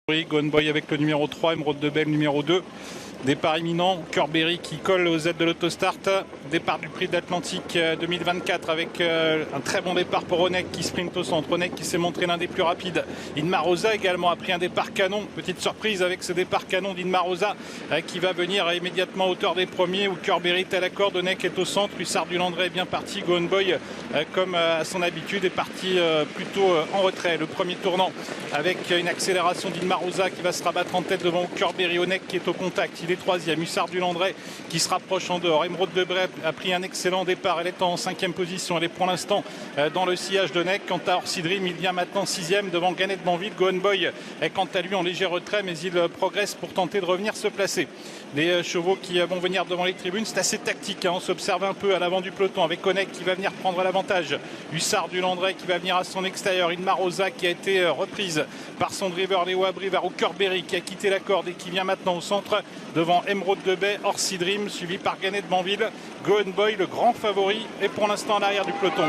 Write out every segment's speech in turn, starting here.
Oui, Gone Boy avec le numéro 3, Emeraude de Belle numéro 2. Départ imminent, Curberry qui colle aux aides de l'autostart. Départ du Prix de l'Atlantique 2024 avec un très bon départ pour Onek qui sprint au centre. Onek qui s'est montré l'un des plus rapides. Inmar Rosa également a pris un départ canon. Petite surprise avec ce départ canon d'Inmar Rosa qui va venir immédiatement à hauteur des premiers où Curberry est à la corde. Onek est au centre. Hussard du Landré est bien parti. Gone Boy comme à son habitude est parti plutôt en retrait. Le premier tournant avec une accélération d'Inmar Rosa qui va se rabattre en tête devant Curberry. Onek qui est au contact. Il est troisième. Hussard du Landré qui se rapproche en dehors. Emeraude de Belle a pris un excellent départ. Elle est en 5e position. Elle est pour l'instant dans le sillage de Onek. Quant à Orsi Dream, il vient maintenant 6e devant Gannet Banville. Gone Boy est quant à lui en léger retrait, mais il progresse pour tenter de revenir se placer. Les chevaux qui vont venir devant les tribunes, c'est assez tactique. On s'observe un peu à l'avant du peloton avec Onek qui va venir prendre l'avantage. Hussard du Landré qui va venir à son extérieur. Inmar Rosa qui a été reprise par son driver Léo Abri vers Curberry qui a quitté la corde et qui vient maintenant au centre devant Emeraude de Belle, Orsi Dream suivi par Gannet Banville. Gone Boy, le grand favori, est pour l'instant à l'arrière du peloton.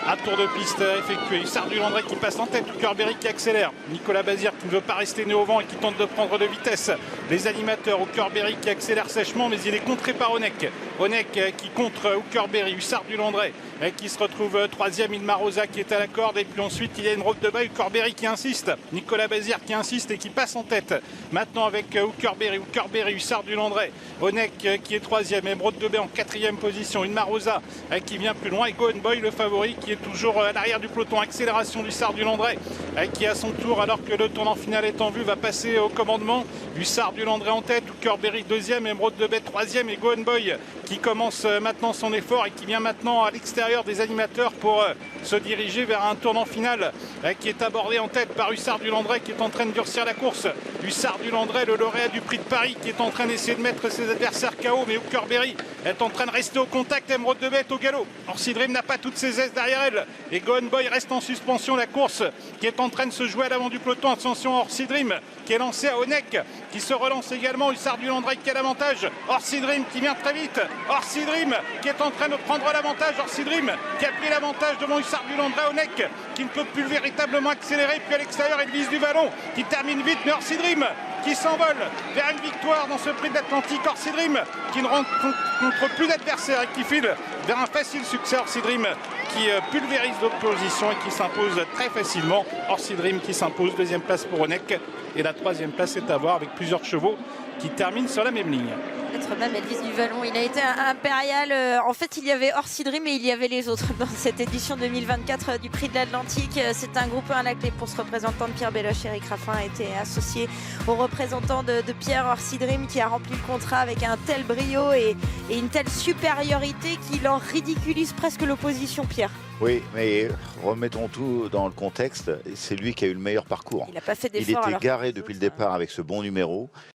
Un tour de piste effectué. Hussard du Landré qui passe en tête. Curberry qui accélère. Nicolas Bazir qui ne veut pas rester né au vent et qui tente de prendre de vitesse. Les animateurs. Curberry qui accélère sèchement, mais il est contré par Onek. Onek qui contre Curberry. Hussard du Landré qui se retrouve troisième. Inmar Rosa qui est à la corde. Et puis ensuite, il y a une route de bail. Curberry qui insiste. Nicolas Bazir qui insiste et qui passe en tête. Maintenant avec Curberry. Hussard du Landré. Onek qui est troisième. Emeraude de Belle en 4e position. Inmar Rosa qui vient plus loin. Et Gone Boy, le favori, qui est toujours à l'arrière du peloton. Accélération d'Hussard du Landré qui à son tour, alors que le tournant final est en vue, va passer au commandement. Hussard du Landré en tête. Curberry deuxième. Emeraude de Belle troisième. Et Gone Boy qui commence maintenant son effort et qui vient maintenant à l'extérieur des animateurs pour se diriger vers un tournant final qui est abordé en tête par Hussard du Landré qui est en train de durcir la course. Hussard du Landré, le lauréat du Prix de Paris, qui est en train d'essayer de mettre ses adversaires KO, mais Curberry est en train de rester au contact. Emeraude de Belle est au galop. Orsi Dream n'a pas toutes ses aises derrière elle et Gone Boy reste en suspension. La course qui est en train de se jouer à l'avant du peloton. Attention, Orsi Dream qui est lancé à Onek qui se relance également. Hussard du Landré qui a l'avantage. Orsi Dream qui vient très vite. Orsi Dream qui est en train de prendre l'avantage. Orsi Dream qui a pris l'avantage devant Hussard du Landré. Onek qui ne peut plus véritablement accélérer. Puis à l'extérieur, il vise du vallon qui termine vite. Mais Orsi Dream qui s'envole vers une victoire dans ce Prix de l'Atlantique. Orsi Dream qui ne rencontre plus d'adversaire et qui file vers un facile succès. Orsi Dream qui pulvérise l'opposition et qui s'impose très facilement. Orsi Dream qui s'impose. Deuxième place pour Onek. Et la troisième place est à voir avec plusieurs chevaux qui terminent sur la même ligne. Peut-être même Elvis du Vallon, il a été impérial. En fait, il y avait Orsi Dream et il y avait les autres dans cette édition 2024 du Prix de l'Atlantique. C'est un groupe 1 la clé pour ce représentant de Pierre Belloche. Eric Raffin a été associé au représentant de Pierre. Orsi Dream qui a rempli le contrat avec un tel brio et une telle supériorité qu'il en ridiculise presque l'opposition, Pierre. Oui, mais remettons tout dans le contexte. C'est lui qui a eu le meilleur parcours. Il n'a pas fait Il d'effort. était garé depuis le départ avec ce bon numéro.